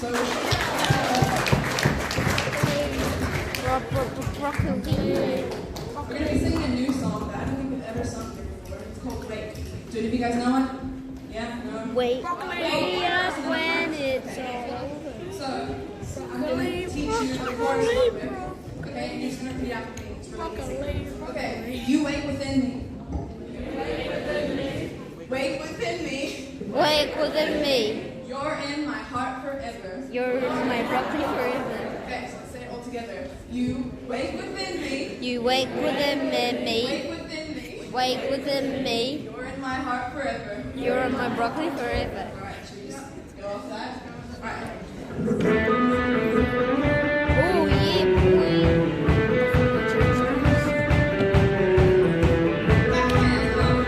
So, broccoli. we're going to be singing a new song that I don't think we've ever sung here before. It's called Wait. Do any of you guys know it? Yeah? No? Wait. Yes, when it's over. So I'm going to teach you the chorus a little bit. Okay? And you're just going to repeat after me. It's really easy. Okay. You wait within me. Wake within me. Wake within me. You're in my heart forever. You're my broccoli forever. Okay, so let's say it all together. You wake within me. You wake within me. Wake within me. Wake within me. You're in my heart forever. You're my broccoli forever. Alright, should we just go off that? Alright. Oh yeah, boy. Clap your hands up.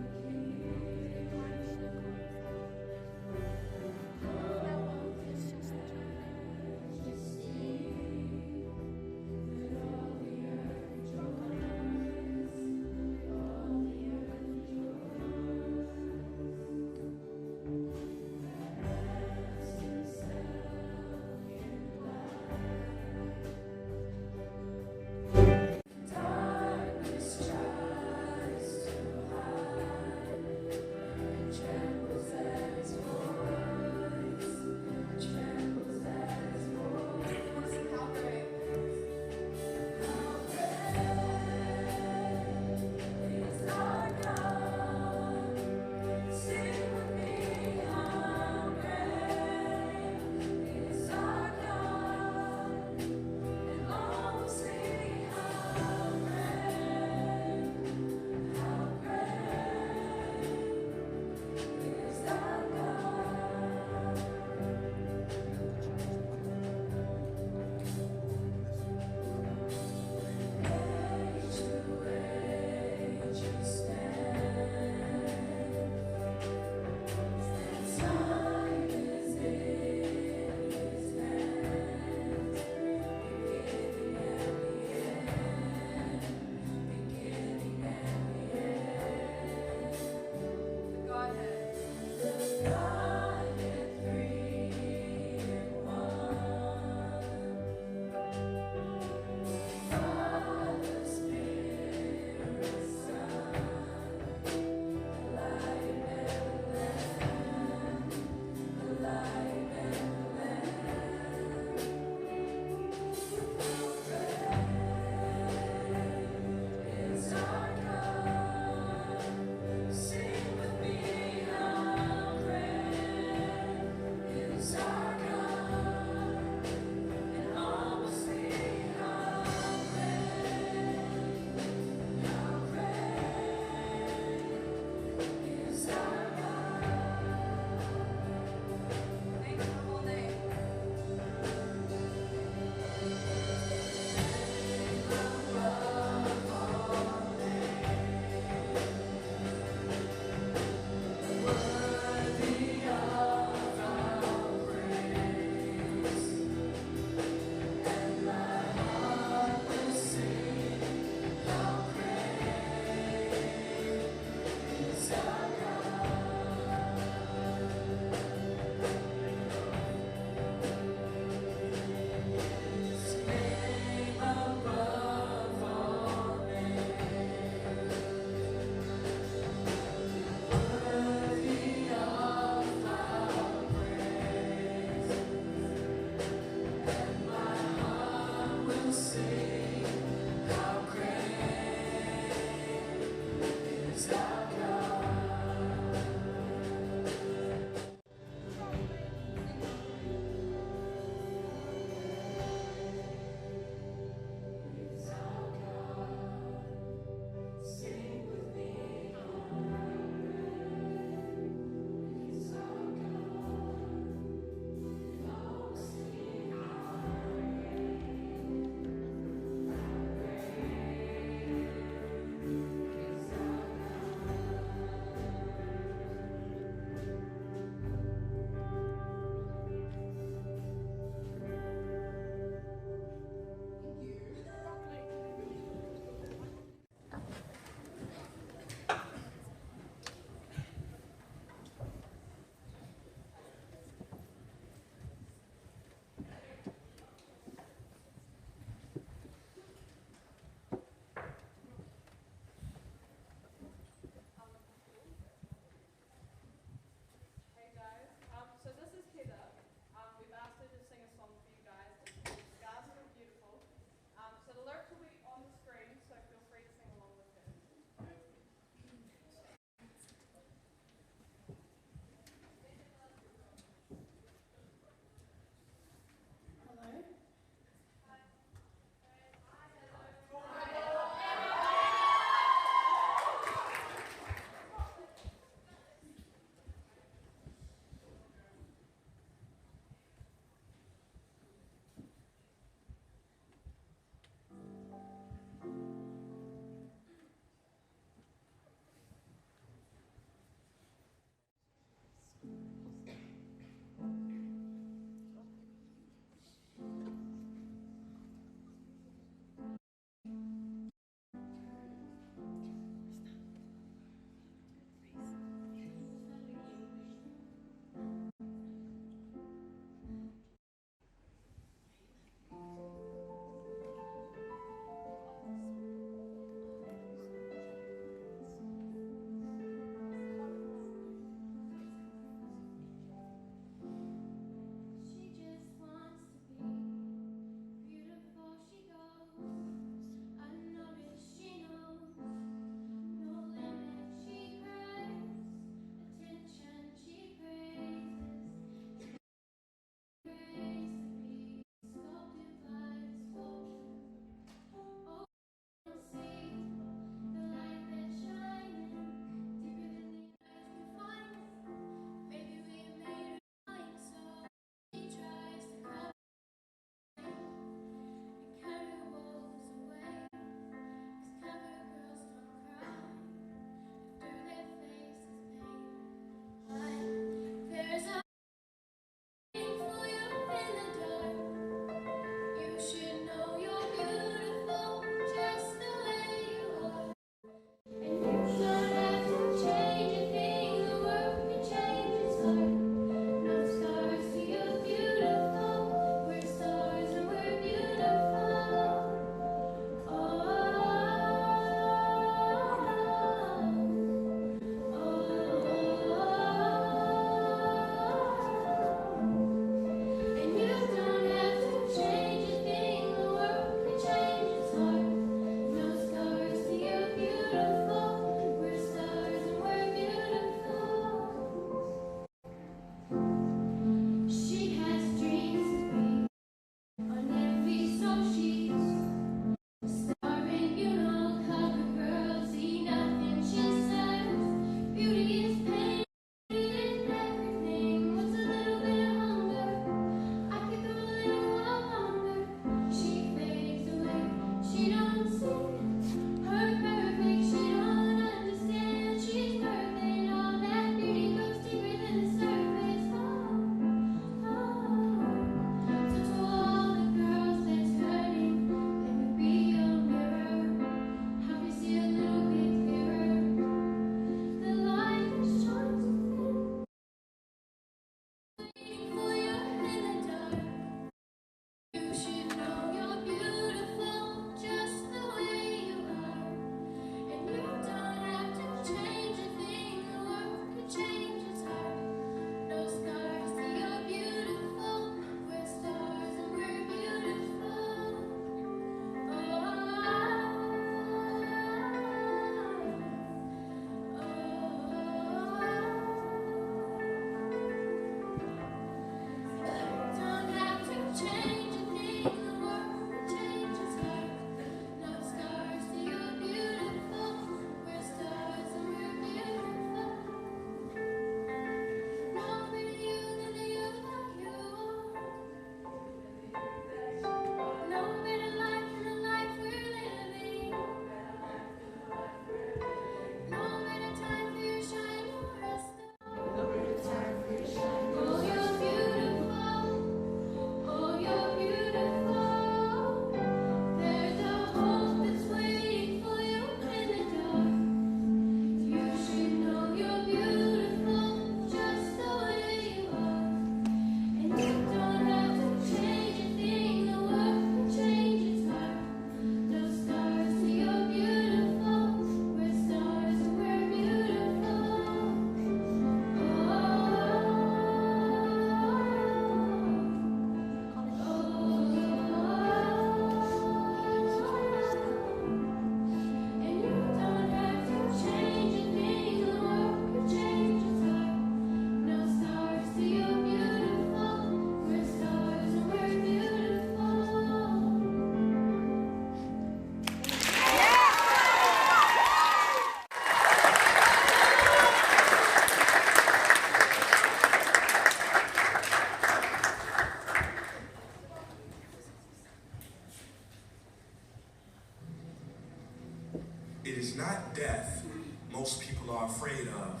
It is not death most people are afraid of.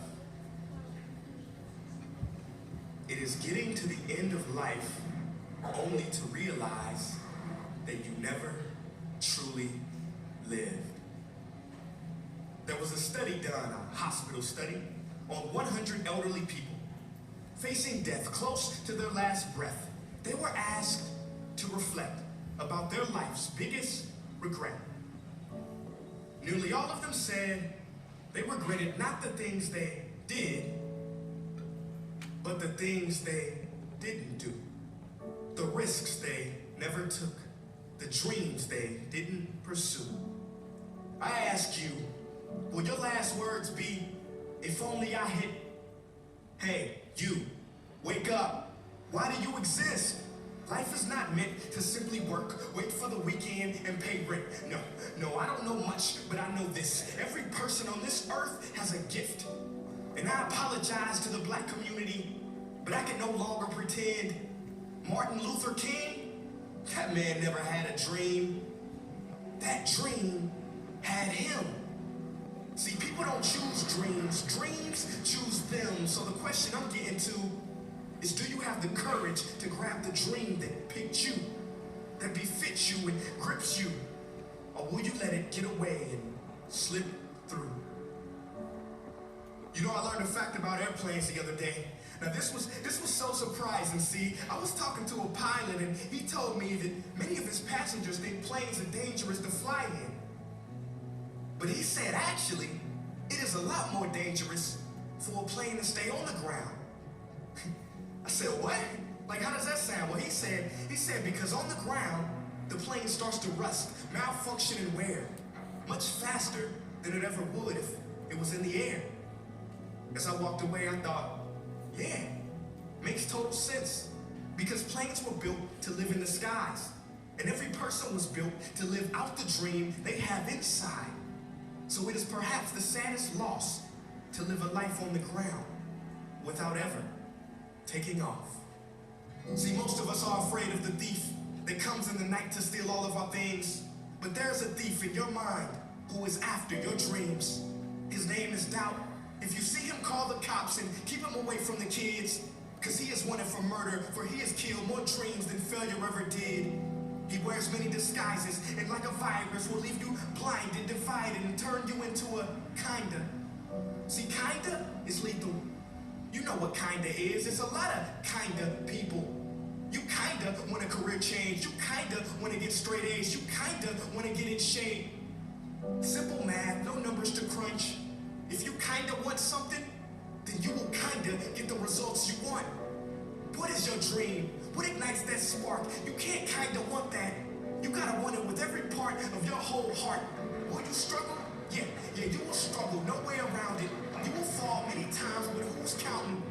It is getting to the end of life only to realize that you never truly lived. There was a study done, a hospital study, on 100 elderly people facing death close to their last breath. They were asked to reflect about their life's biggest regret. Nearly all of them said they regretted not the things they did, but the things they didn't do. The risks they never took. The dreams they didn't pursue. I ask you, will your last words be, if only I had, hey, you, wake up. Why do you exist? Life is not meant to simply work, wait for the weekend, and pay rent. No, I don't know much, but I know this. Every person on this earth has a gift. And I apologize to the black community, but I can no longer pretend. Martin Luther King, that man never had a dream. That dream had him. See, people don't choose dreams. Dreams choose them. So the question I'm getting to is, do you have the courage to grab the dream that picked you, that befits you and grips you? Or will you let it get away and slip through? You know, I learned a fact about airplanes the other day. Now this was so surprising. See, I was talking to a pilot and he told me that many of his passengers think planes are dangerous to fly in. But he said, actually, it is a lot more dangerous for a plane to stay on the ground. I said, what? Like, how does that sound? Well, he said because on the ground, the plane starts to rust, malfunction, and wear much faster than it ever would if it was in the air. As I walked away, I thought, yeah, makes total sense. Because planes were built to live in the skies. And every person was built to live out the dream they have inside. So it is perhaps the saddest loss to live a life on the ground without ever taking off. See, most of us are afraid of the thief that comes in the night to steal all of our things. But there's a thief in your mind who is after your dreams. His name is doubt. If you see him, call the cops and keep him away from the kids, because he is wanted for murder, for he has killed more dreams than failure ever did. He wears many disguises, and like a virus will leave you blinded, divided, and turn you into a kinda. See, kinda is lethal. You know what kinda is. It's a lot of kinda people. You kinda want a career change. You kinda want to get straight A's. You kinda want to get in shape. Simple math, no numbers to crunch. If you kinda want something, then you will kinda get the results you want. What is your dream? What ignites that spark? You can't kinda want that. You gotta want it with every part of your whole heart. Will you struggle? Yeah, you will struggle. No way around it. You will fall many times, but who's counting?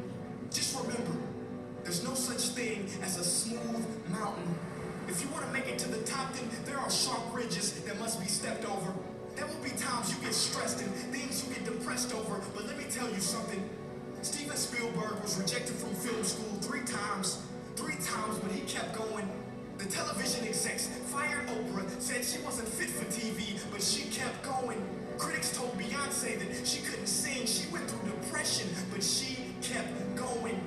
Just remember, there's no such thing as a smooth mountain. If you want to make it to the top, then there are sharp ridges that must be stepped over. There will be times you get stressed and things you get depressed over, but let me tell you something. Steven Spielberg was rejected from film school 3 times. 3 times, but he kept going. The television execs fired Oprah, said she wasn't fit for TV, but she kept going. Critics told Beyonce that she couldn't sing. She went through depression, but she kept going.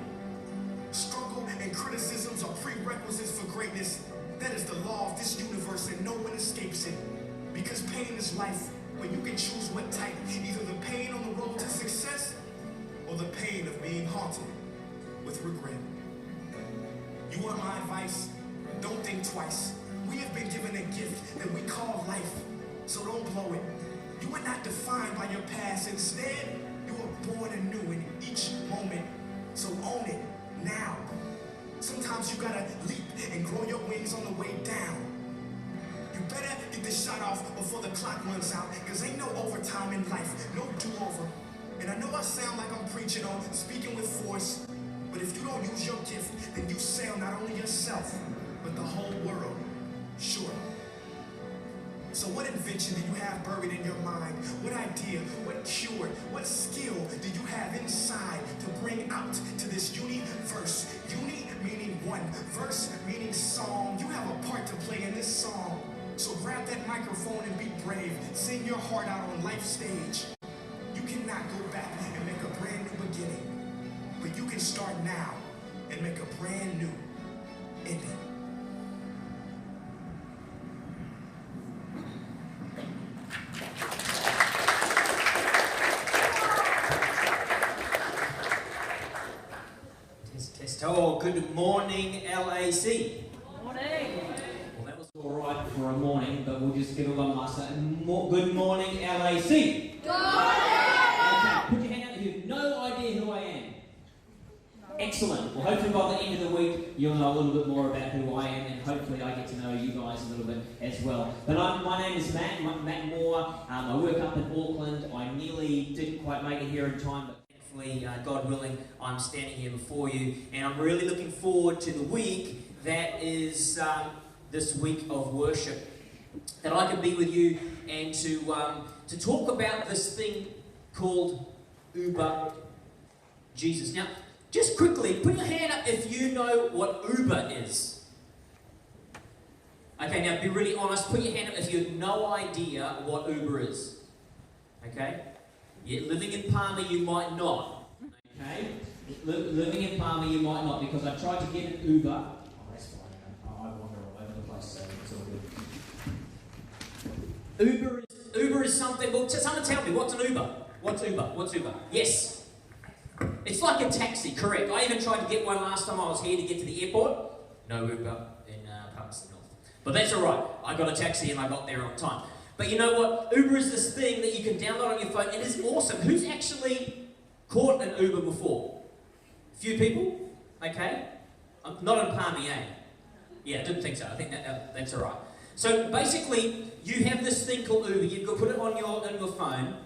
Struggle and criticisms are prerequisites for greatness. That is the law of this universe, and no one escapes it. Because pain is life, when you can choose what type. Either the pain on the road to success, or the pain of being haunted with regret. You want my advice? Don't think twice. We have been given a gift that we call life, so don't blow it. You are not defined by your past. Instead, you are born anew in each moment. So own it now. Sometimes you gotta leap and grow your wings on the way down. You better get this shot off before the clock runs out, because ain't no overtime in life, no do-over. And I know I sound like I'm preaching on speaking with force, but if you don't use your gift, then you sell not only yourself, but the whole world short. So what invention do you have buried in your mind? What idea, what cure, what skill do you have inside to bring out to this universe? Uni meaning one, verse meaning song. You have a part to play in this song. So grab that microphone and be brave. Sing your heart out on life's stage. You cannot go back and make a brand new beginning, but you can start now and make a brand new ending. Oh, good morning, LAC. Morning. Well, that was all right for a morning, but we'll just give it one last time. Good morning, LAC. Good morning. Okay, put your hand up if you have no idea who I am. Excellent. Well, hopefully by the end of the week, you'll know a little bit more about who I am, and hopefully I get to know you guys a little bit as well. But my name is Matt Moore. I work up in Auckland. I nearly didn't quite make it here in time, but God willing, I'm standing here before you, and I'm really looking forward to the week that is this week of worship, that I can be with you and to talk about this thing called Uber Jesus. Now, just quickly, put your hand up if you know what Uber is. Okay, now be really honest, put your hand up if you have no idea what Uber is. Okay? Yeah, living in Palmer, you might not. Okay? Living in Palmer, you might not, because I tried to get an Uber. Oh, that's fine. I wander all over the place, so it's all good. Uber is something. Well, someone tell me, what's an Uber? What's Uber? Yes. It's like a taxi, correct. I even tried to get one last time I was here to get to the airport. No Uber in Palmerston North. But that's all right. I got a taxi and I got there on time. But you know what? Uber is this thing that you can download on your phone. It is awesome. Who's actually caught an Uber before? A few people? Okay. Not in Palmy, eh? Yeah, I didn't think so. I think that's all right. So basically, you have this thing called Uber. You've got to put it on your phone.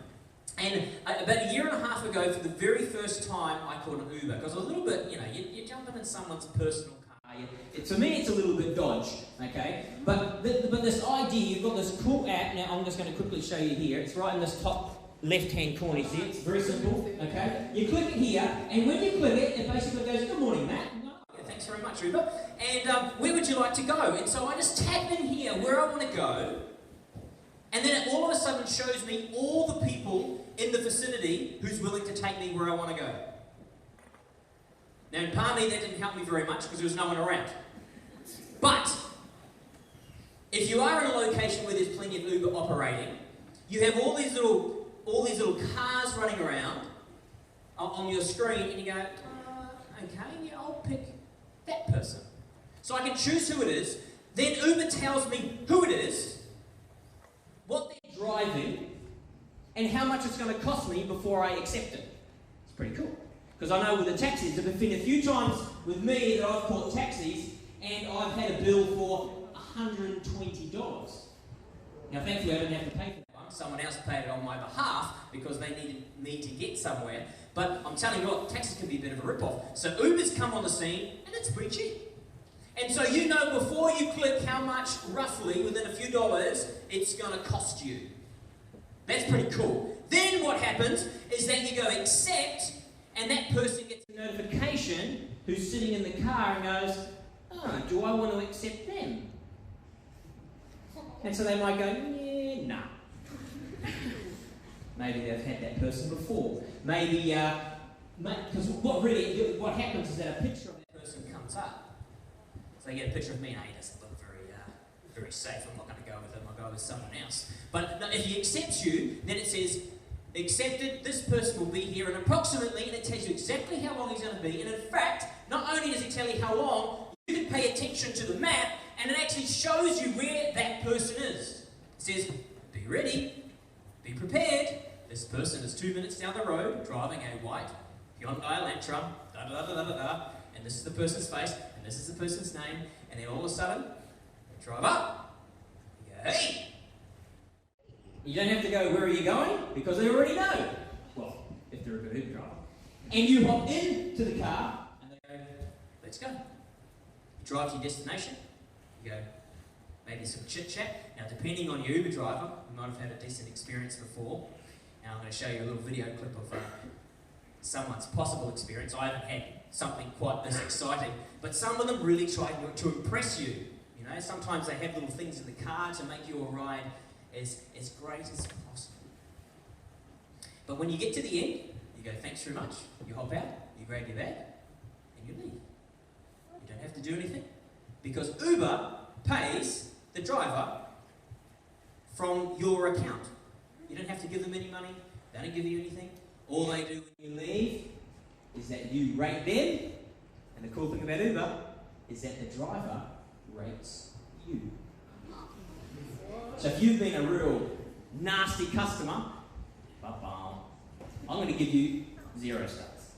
And about a year and a half ago, for the very first time, I caught an Uber. Because a little bit, you're jumping in someone's personal car. For me, it's a little bit dodge, okay? But this idea, you've got this cool app. Now, I'm just going to quickly show you here. It's right in this top left-hand corner. You see it? It's very simple, okay? You click it here, and when you click it, it basically goes, "Good morning, Matt." Yeah, thanks very much, Uber. And where would you like to go? And so I just tap in here where I want to go, and then it all of a sudden shows me all the people in the vicinity who's willing to take me where I want to go. Now, in Palmy, that didn't help me very much because there was no one around. But if you are in a location where there's plenty of Uber operating, you have all these little cars running around on your screen, and you go, okay, yeah, I'll pick that person. So I can choose who it is. Then Uber tells me who it is, what they're driving, and how much it's going to cost me before I accept it. It's pretty cool. Because I know with the taxis, there have been a few times with me that I've caught taxis and I've had a bill for $120. Now, thankfully, I didn't have to pay for that one. Someone else paid it on my behalf because they needed me to get somewhere. But I'm telling you what, taxis can be a bit of a rip-off. So Uber's come on the scene and it's pretty cheap. And so you know before you click how much, roughly, within a few dollars, it's going to cost you. That's pretty cool. Then what happens is that you go accept, and that person gets a notification who's sitting in the car and goes, "Oh, do I want to accept them?" And so they might go, "Yeah, nah." Maybe they've had that person before. Maybe, because what happens is that a picture of that person comes up. So they get a picture of me, and he doesn't look very safe. I'm not going to go with him. I'll go with someone else. But if he accepts you, then it says, "Accepted, this person will be here in approximately," and it tells you exactly how long he's going to be. And in fact, not only does it tell you how long, you can pay attention to the map, and it actually shows you where that person is. It says, "Be ready, be prepared. This person is 2 minutes down the road, driving a white Hyundai Elantra, da-da-da-da-da-da, and this is the person's face, and this is the person's name," and then all of a sudden, you drive up, you go, "Hey!" You don't have to go, "Where are you going?" because they already know. Well, if they're a good Uber driver. And you hop into the car, and they go, "Let's go." You drive to your destination, you go, maybe some chit-chat. Now, depending on your Uber driver, you might have had a decent experience before. And I'm going to show you a little video clip of someone's possible experience. I haven't had something quite this exciting, but some of them really try to impress you. You know, sometimes they have little things in the car to make your ride as great as possible. But when you get to the end, you go, "Thanks very much." You hop out, you grab your bag, and you leave. You don't have to do anything because Uber pays the driver from your account. You don't have to give them any money. They don't give you anything. All they do when you leave is that you rate them. And the cool thing about Uber is that the driver rates you. So if you've been a real nasty customer, I'm going to give you 0 stars.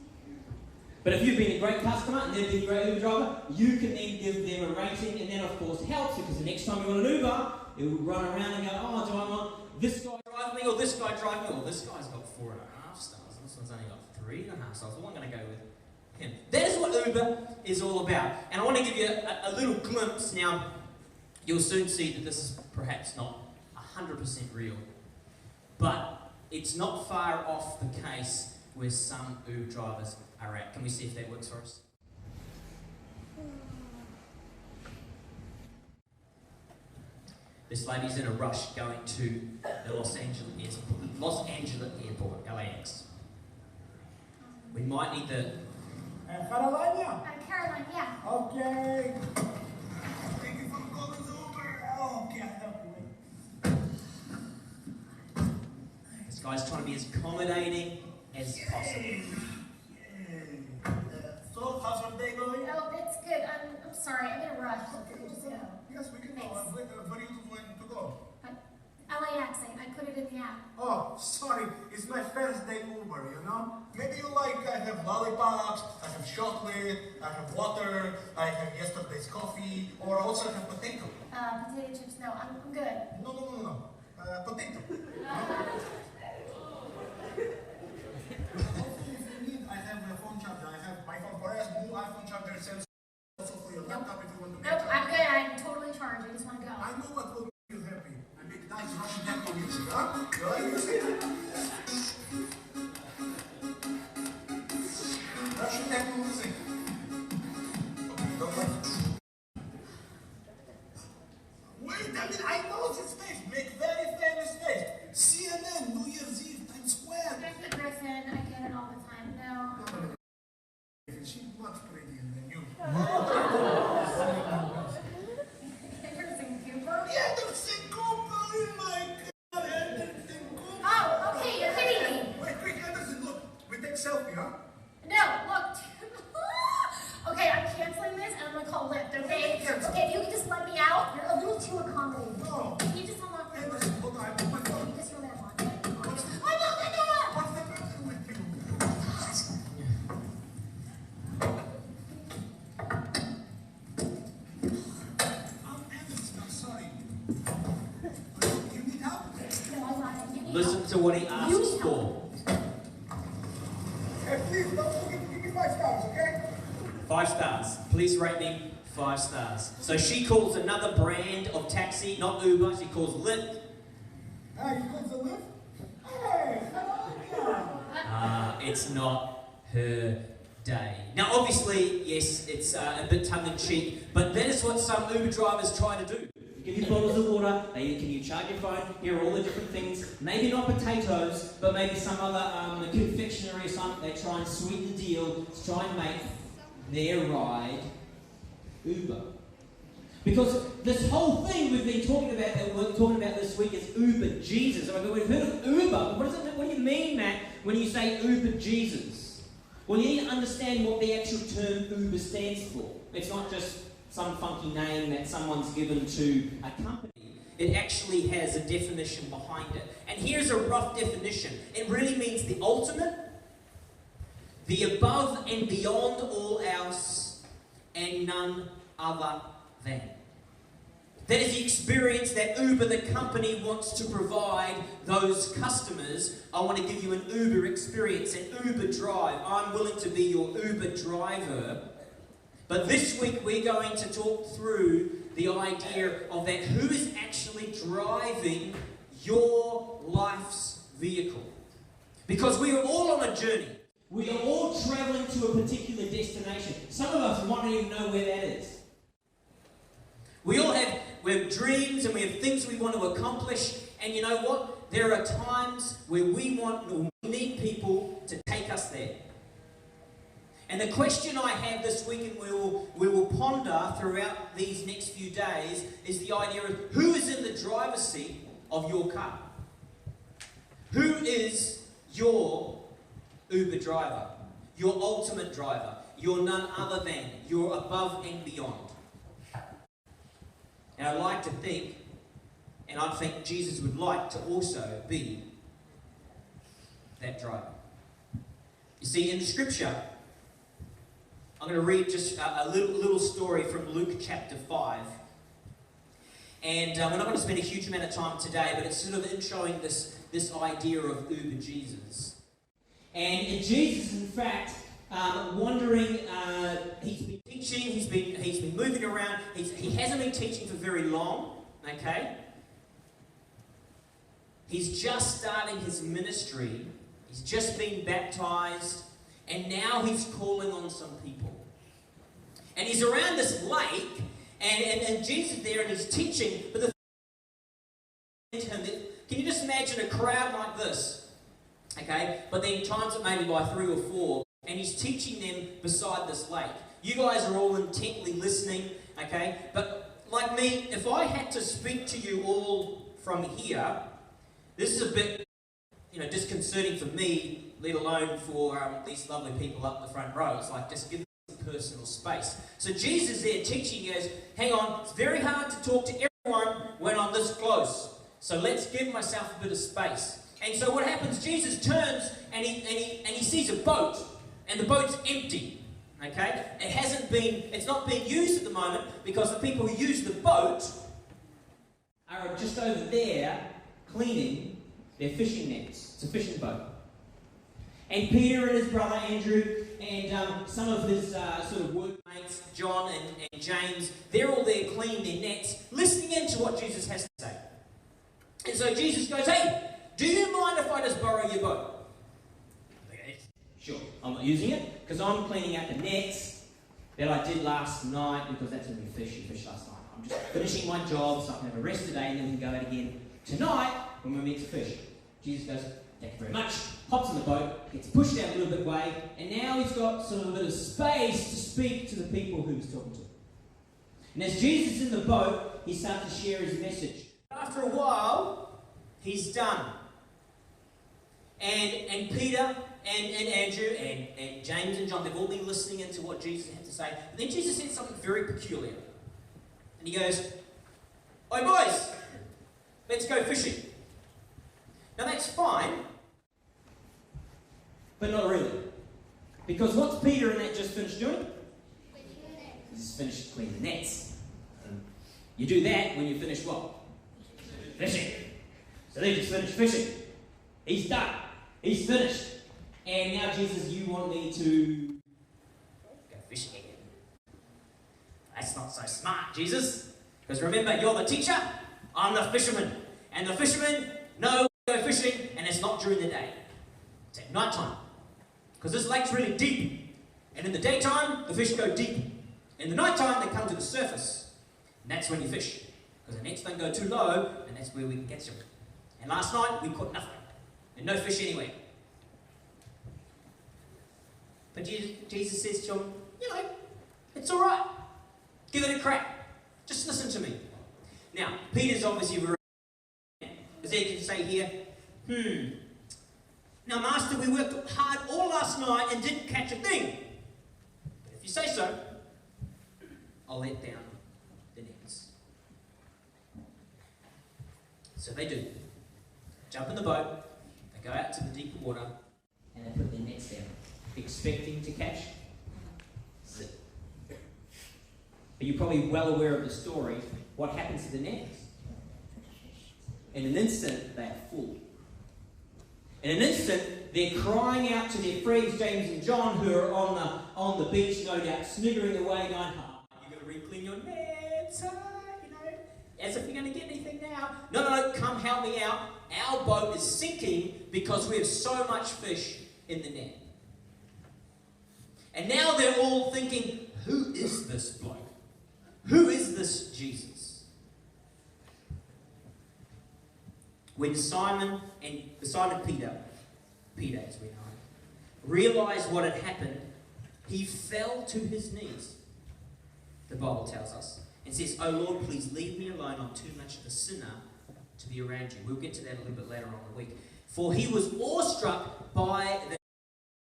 But if you've been a great customer and they've been a great Uber driver, you can then give them a rating, and then of course helps because the next time you want an Uber, it will run around and go, "Oh, do I want this guy drive me, or this guy drive me, or this guy's got 4.5 stars, and this one's only got 3.5 stars, well, I'm going to go with him." That is what Uber is all about. And I want to give you a little glimpse. Now, you'll soon see that this is perhaps not 100% real, but it's not far off the case where some Uber drivers are at. Can we see if that works for us? This lady's in a rush going to the Los Angeles Airport, LAX. We might need the... Carolina? Caroline, yeah. Okay. Thank you for calling Uber. Oh, okay, I'll help you. This guy's trying to be as accommodating as possible. So, how's your day going? Oh, it's good. I'm sorry. I'm in a rush. Could you just go? Yes, we can go. Where are you going to go? LAX. I put it in the app. Oh, sorry. It's my first day Uber, you know? Maybe you like, I have lollipops, I have chocolate, I have water, I have yesterday's coffee, or also I have potato. Potato chips. No, I'm good. No. Potato. Also, if you need, I have a phone charger. I have my phone 4S, new iPhone charger, also for your laptop. music, huh? You like music? Russian techno music. Okay, don't like it. Wait a minute, I know this stage. Make very famous stage. CNN, New Year's Eve, Times Square. There's the Griffin. I get it all the time. No. She's much prettier than you. Anderson Cooper? Yeah, Anderson Cooper! Oh my God, Anderson Cooper! Oh, okay, you're kidding me. Wait, quick, Anderson, look. We take selfie, huh? No, look. Okay, I'm canceling this and I'm gonna call Lyft, okay? Okay, if you can just let me out. You're a little too accommodating. No. Can you just unlock the door? Anderson, hold on, I put my phone. You just really unlock it. Unlock the door! What's the matter with you? Anderson, I'm sorry. You need help? No, I'm not. You need Listen help. to what he You asks need for. help. Hey, please, don't forget to give me 5 stars, okay? 5 stars. Please rate me 5 stars. So she calls another brand of taxi, not Uber, she calls Lyft. Ah, you called the lift? Hey, how are you? It's not her day. Now, obviously, yes, it's a bit tongue-in-cheek, but that is what some Uber drivers try to do. Give you bottles of water, can you charge your phone, here are all the different things, maybe not potatoes, but maybe some other confectionery or something. They try and sweeten the deal to try and make their ride Uber. Because this whole thing we've been talking about, that we're talking about this week, is Uber Jesus. I mean, we've heard of Uber, but what do you mean, Matt, when you say Uber Jesus? Well, you need to understand what the actual term Uber stands for. It's not just some funky name that someone's given to a company. It actually has a definition behind it. And here's a rough definition. It really means the ultimate, the above and beyond all else, and none other than. That is the experience that Uber, the company, wants to provide those customers. I want to give you an Uber experience, an Uber drive. I'm willing to be your Uber driver. But this week we're going to talk through the idea of that who is actually driving your life's vehicle. Because we are all on a journey. We are all traveling to a particular destination. Some of us might not even know where that is. We have dreams and we have things we want to accomplish. And you know what? There are times where we need people to take us there. And the question I have this week, and we will ponder throughout these next few days, is the idea of who is in the driver's seat of your car? Who is your Uber driver? Your ultimate driver? Your none other than? Your above and beyond? And I'd like to think, and I think Jesus would like to also be that driver. You see, in Scripture, I'm going to read just a little story from Luke chapter 5. And we're not going to spend a huge amount of time today, but it's sort of in showing this idea of Uber Jesus. And Jesus, in fact, wandering, he's been teaching, he's been moving around. He hasn't been teaching for very long, okay? He's just starting his ministry. He's just been baptized. And now he's calling on some people. And he's around this lake, and Jesus is there, and he's teaching. But can you just imagine a crowd like this? Okay? But then times it maybe by 3 or 4, and he's teaching them beside this lake. You guys are all intently listening, okay? But like me, if I had to speak to you all from here, this is a bit, disconcerting for me, let alone for these lovely people up in the front row. It's like, just give them some personal space. So Jesus there teaching goes, hang on, it's very hard to talk to everyone when I'm this close. So let's give myself a bit of space. And so what happens, Jesus turns and he sees a boat, and the boat's empty. Okay? It's not being used at the moment because the people who use the boat are just over there cleaning their fishing nets. It's a fishing boat. And Peter and his brother Andrew and some of his sort of workmates, John and James, they're all there cleaning their nets, listening in to what Jesus has to say. And so Jesus goes, hey, do you mind if I just borrow your boat? Okay, sure, I'm not using it because I'm cleaning out the nets that I did last night because that's when we fished. You fished last night. I'm just finishing my job so I can have a rest today and then we can go out again tonight when we're meant to fish. Jesus goes, thank you very much, hops on the boat, gets pushed out a little bit way, and now he's got sort of a bit of space to speak to the people who he's talking to. And as Jesus is in the boat, he starts to share his message. After a while, he's done. And Peter and Andrew and James and John, they've all been listening into what Jesus had to say. And then Jesus said something very peculiar. And he goes, "Oi boys, let's go fishing." Now that's fine, but not really. Because what's Peter and that just finished doing? He's just finished cleaning the nets. You do that when you finish what? Fishing. So they just finished fishing. He's done. He's finished. And now, Jesus, you want me to go fishing again. That's not so smart, Jesus. Because remember, you're the teacher, I'm the fisherman. And the fishermen know to go fishing, and it's not during the day. It's at night time. Because this lake's really deep. And in the daytime, the fish go deep. In the night time, they come to the surface. And that's when you fish. Because the nets don't go too low, and that's where we can catch them. And last night, we caught nothing. And no fish anywhere. But Jesus says to him, it's all right. Give it a crack. Just listen to me. Now, Peter's obviously very... As they can say here, now, Master, we worked hard all last night and didn't catch a thing. But if you say so, I'll let down the nets. So they do. Jump in the boat, they go out to the deep water, and they put their nets down, expecting to catch zip. But you're probably well aware of the story. What happens to the nets? In an instant, they are full. In an instant, they're crying out to their friends, James and John, who are on the beach, no doubt, sniggering away, going, you've got to re-clean your nets, as if you're going to get anything now. No, come help me out. Our boat is sinking because we have so much fish in the net. And now they're all thinking, who is this bloke? Who is this Jesus? When Simon Peter as we know, realized what had happened, he fell to his knees, the Bible tells us, and says, "Oh Lord, please leave me alone. I'm too much of a sinner to be around you." We'll get to that a little bit later on in the week. For he was awestruck by the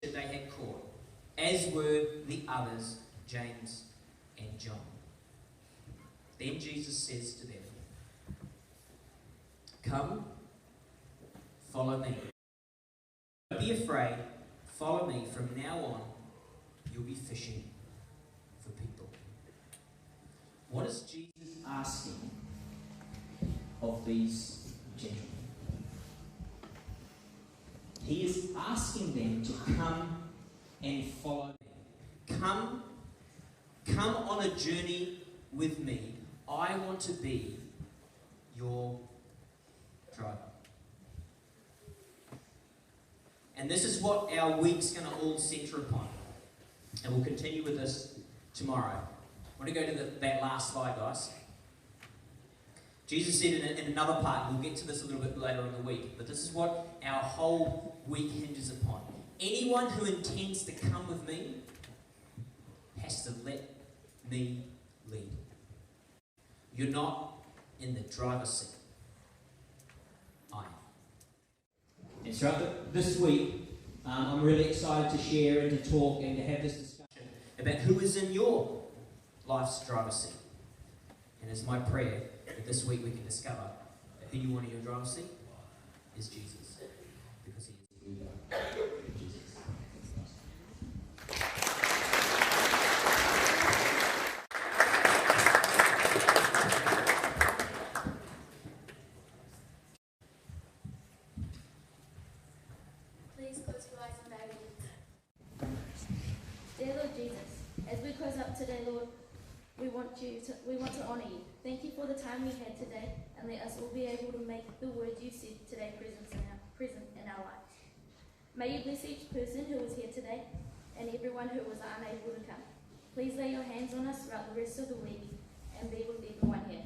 that they had caught, as were the others, James and John. Then Jesus says to them, "Come, follow me. Don't be afraid. Follow me. From now on, you'll be fishing for people." What is Jesus asking of these gentlemen? He is asking them to come and follow me. Come on a journey with me. I want to be your driver. And this is what our week's going to all centre upon. And we'll continue with this tomorrow. I want to go to that last slide, guys. Jesus said in another part, we'll get to this a little bit later in the week, but this is what our whole week hinges upon. Anyone who intends to come with me has to let me lead. You're not in the driver's seat. I am. And so this week, I'm really excited to share and to talk and to have this discussion about who is in your life's driver's seat. And it's my prayer that this week we can discover that who you want in your driver's seat is Jesus. Because he is the leader. Jesus. Please close your eyes and bow your heads. Dear Lord Jesus, as we close up today, Lord, we want to honor you. Thank you for the time we had today. and let us all be able to make the words you said today present in our lives. May you bless each person who is here today and everyone who was unable to come. Please lay your hands on us throughout the rest of the week and be with everyone here.